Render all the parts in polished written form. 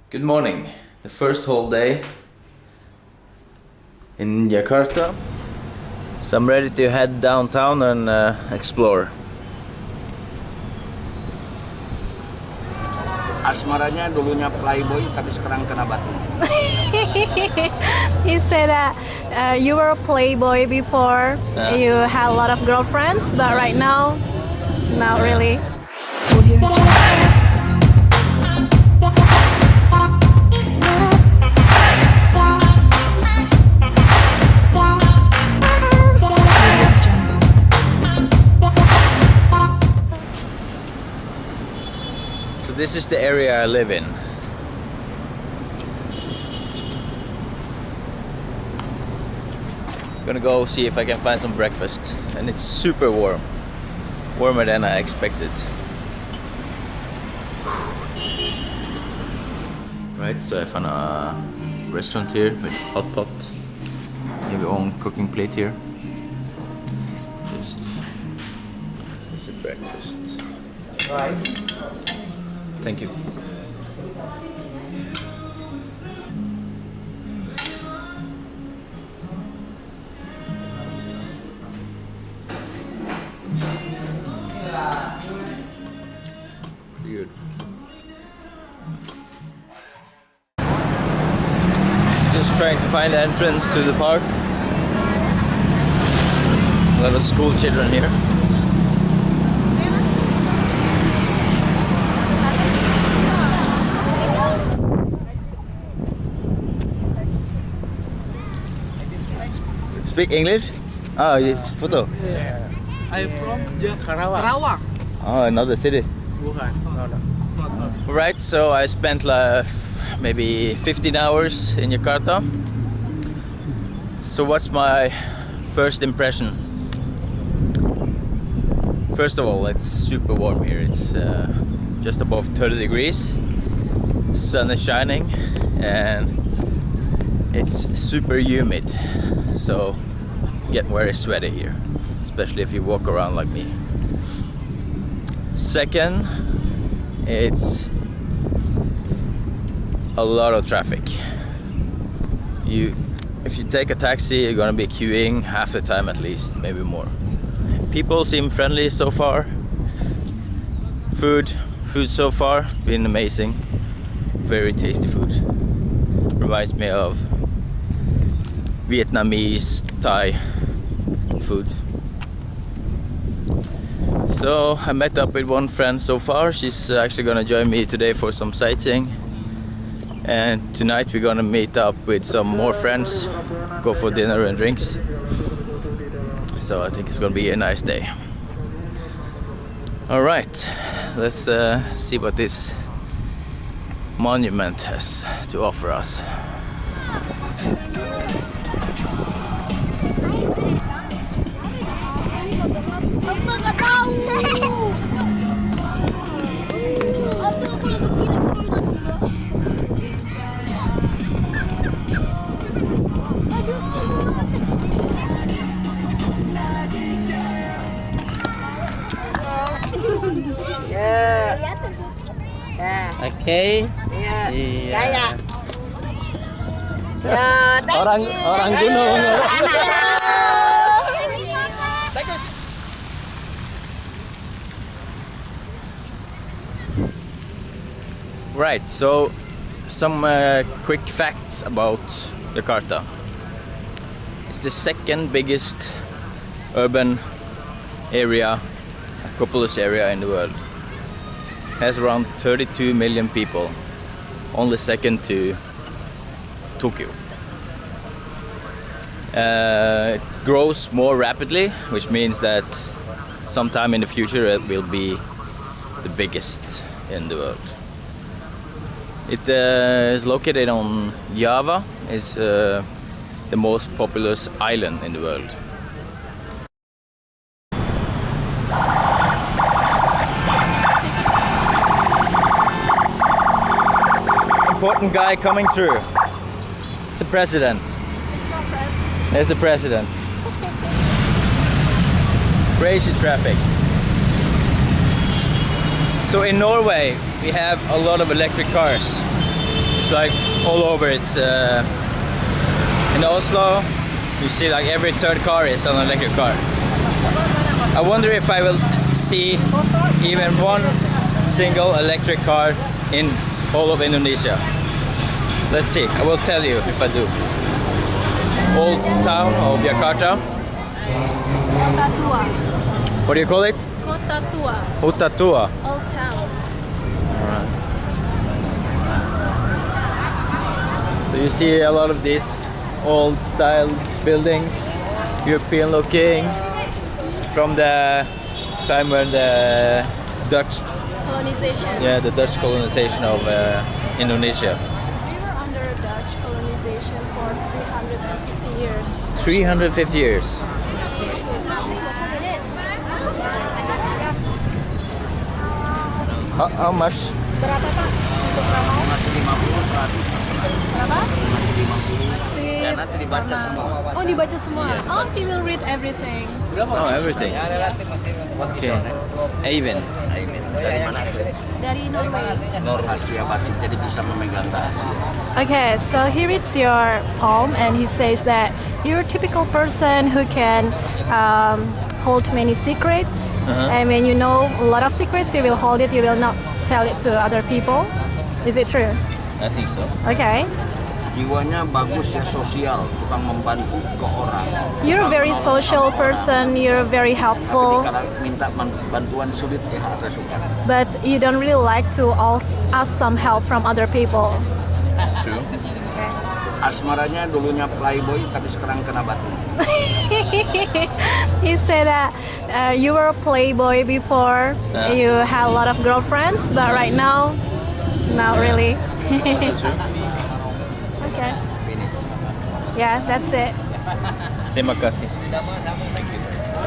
Good morning. The first whole day in Jakarta. So I'm ready to head downtown and explore. Asmaranya dulunya playboy tapi sekarang kena batu. He said that you were a playboy before. You had a lot of girlfriends, but right now, not really. So this is the area I live in. Gonna go see if I can find some breakfast, and it's super warm, warmer than I expected. Right, so I found a restaurant here with hot pot. You have your own cooking plate here. Just this is breakfast. Rice. Thank you. Good. Just trying to find the entrance to the park. A lot of school children here. Speak English? Oh, photo. Yeah. I'm from Jakarta. Oh, another city. Bukan. No. Right, so I spent maybe 15 hours in Jakarta. So what's my first impression? First of all, it's super warm here. It's just above 30 degrees. Sun is shining and it's super humid. So get very sweaty here, especially if you walk around like me. Second, it's a lot of traffic. If you take a taxi, you're gonna be queuing half the time at least, maybe more. People seem friendly so far. Food so far been amazing. Very tasty food. Reminds me of Vietnamese, Thai food. So I met up with one friend so far. She's actually gonna join me today for some sightseeing. And tonight we're gonna meet up with some more friends, go for dinner and drinks. So I think it's gonna be a nice day. All right, let's see what this monument has to offer us. Okay. Iya. Orang gunung. Right, so some quick facts about Jakarta. It's the second biggest urban area, populous area in the world. It has around 32 million people, only second to Tokyo. It grows more rapidly, which means that sometime in the future it will be the biggest in the world. It is located on Java. It's the most populous island in the world. Important guy coming through. It's the president. There's the president. Crazy traffic. So in Norway, we have a lot of electric cars. It's like all over. It's in Oslo. You see like every third car is an electric car. I wonder if I will see even one single electric car in all of Indonesia. Let's see. I will tell you if I do. Old town of Jakarta. Kota Tua. What do you call it? Kota Tua. Kota Tua. Old town. So you see a lot of these old style buildings, European looking, from the time when the Dutch, Colonization. yeah, the Dutch colonization of Indonesia. We were under Dutch colonization for 350 years. 350 years. How much? Berapa Pak? Untuk ramau? Masih 50, 100. Berapa? Ya, nanti dibaca semua. Oh, dibaca semua. Oh, he will read everything. Oh, everything. What is Okay. your name? Eivind. Eivind. Dari mana? Dari Norway. Rahasia batin, jadi bisa memegang rahasia. Okay, so he reads your poem and he says that you're a typical person who can hold many secrets. And when you know a lot of secrets, you will hold it, you will not tell it to other people. Is it true? I think so. Okay. Jiwanya bagus ya, sosial, tukang membantu ke orang. You're a very social person, you're very Tapi helpful, kalau minta bantuan sulit ya atau suka. but you don't really like to ask some help from other people. It's true. Asmaranya dulunya playboy tapi sekarang kena batu. He said that you were a playboy before, you had a lot of girlfriends, but right now, not really. Also true. Okay. Finish. Yeah, that's it. Terima kasih. I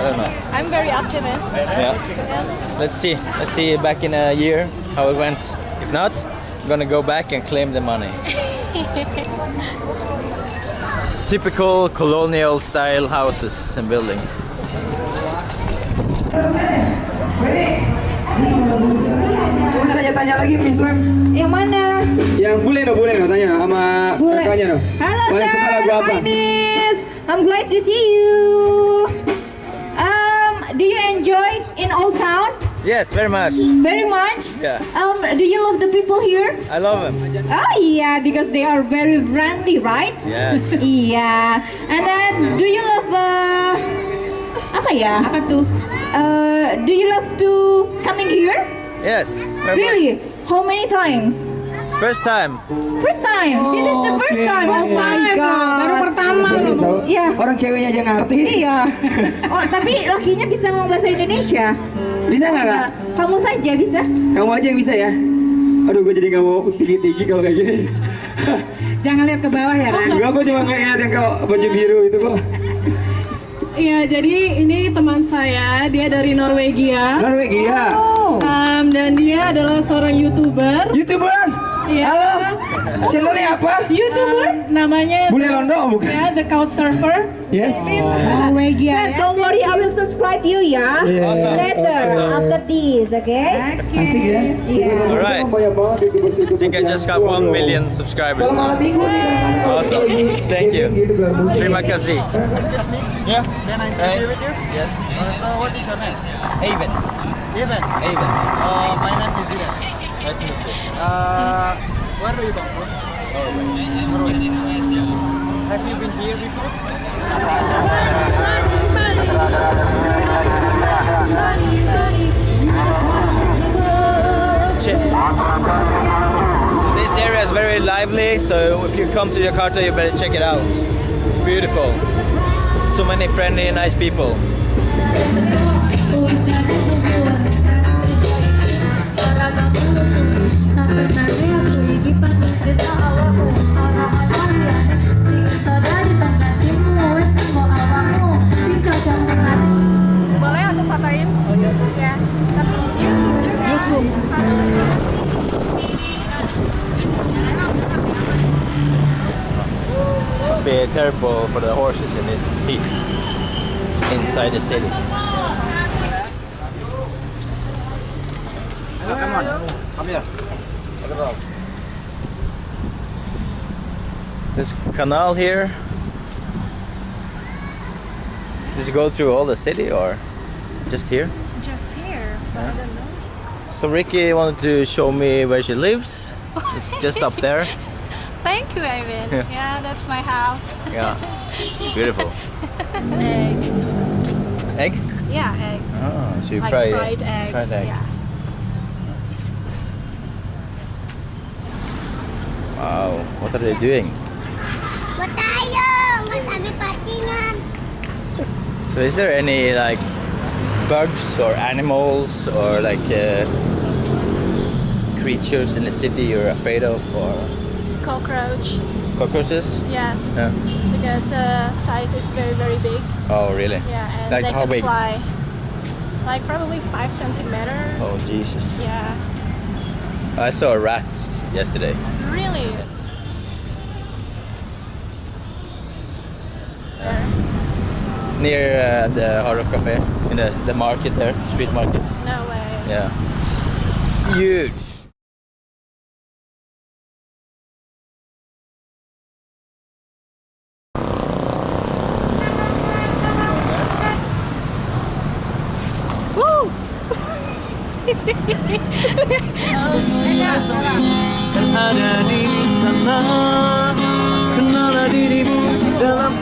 don't know. I'm very optimist. Yeah. Yes. Let's see. Let's see back in a year how it went. If not, I'm gonna go back and claim the money. Typical colonial style houses and buildings. Tanya-tanya lagi please Web. Yang mana? Yang boleh no tanya sama Boleh. kakaknya no. Halo Boleh sir, suka lagu apa? hi miss. I'm glad to see you. Do you enjoy in Old Town? Yes, very much. Very much? Yeah. Do you love the people here? I love them. Oh yeah, because they are very friendly, right? Yes. Iya. And then, do you love apa ya? Apa tuh? Do you love to coming here? Yes. Very Really? How many times? much. First time. First time. This is the first time. Oh my god. Baru pertama loh. Iya. Orang ceweknya aja ngerti. Iya. Oh, tapi lakinya bisa ngomong bahasa Indonesia. Bisa nggak kak? Kamu saja bisa. Kamu aja yang bisa ya. Aduh gue jadi nggak mau tinggi-tinggi kalau kayak gini. Jangan lihat ke bawah ya, Ran. Gue cuma ngeliat yang kau baju biru itu kok. Iya, jadi ini teman saya, dia dari Norwegia. Norwegia. Dan dia adalah seorang YouTuber. YouTubers. Iya. Halo. Channelnya apa? YouTuber namanya Bule Londo bukan? ya, The Couchsurfer. Yes. Norwegia. Don't worry, I will subscribe you ya. Later, after this, okay? Asik ya. Alright. I think I just got 1 million subscribers now. Awesome. Thank you. Terima kasih. Yeah. Can I interview with you? Yes. So what is your name? Eivind. Even. Eivind. My name is Ian. Nice to meet you. Where do you come from? Norway. Have you been here before? This area is very lively, so if you come to Jakarta, you better check it out. Beautiful. So many friendly and nice people. Boleh aku fotoin? Oh iya. Ya. Tapi YouTube juga. YouTube. Must be terrible for the horses in this heat inside the city. Come on, come here. This canal here. Does it go through all the city or just here? Just here, but I don't know. So Ricky wanted to show me where she lives. It's just up there. Thank you, Eivind. Yeah. Yeah, that's my house. Yeah, beautiful. Eggs. Eggs? Yeah, eggs. Oh, so you Like fry fried eggs. fried egg. Yeah. Wow, what are they doing? So is there any like bugs or animals or like creatures in the city you're afraid of, or Cockroach. cockroaches? Yes. Yeah. Because the size is very, very big. Oh really? Yeah, and Like they how can big? fly. Like probably 5 centimeters. Oh Jesus. Yeah. I saw a rat yesterday. Really? There. Near the Horror Cafe, in the market there, street market. No way. Yeah. Huge. Woo! Ada di sana, kenal dirimu dalam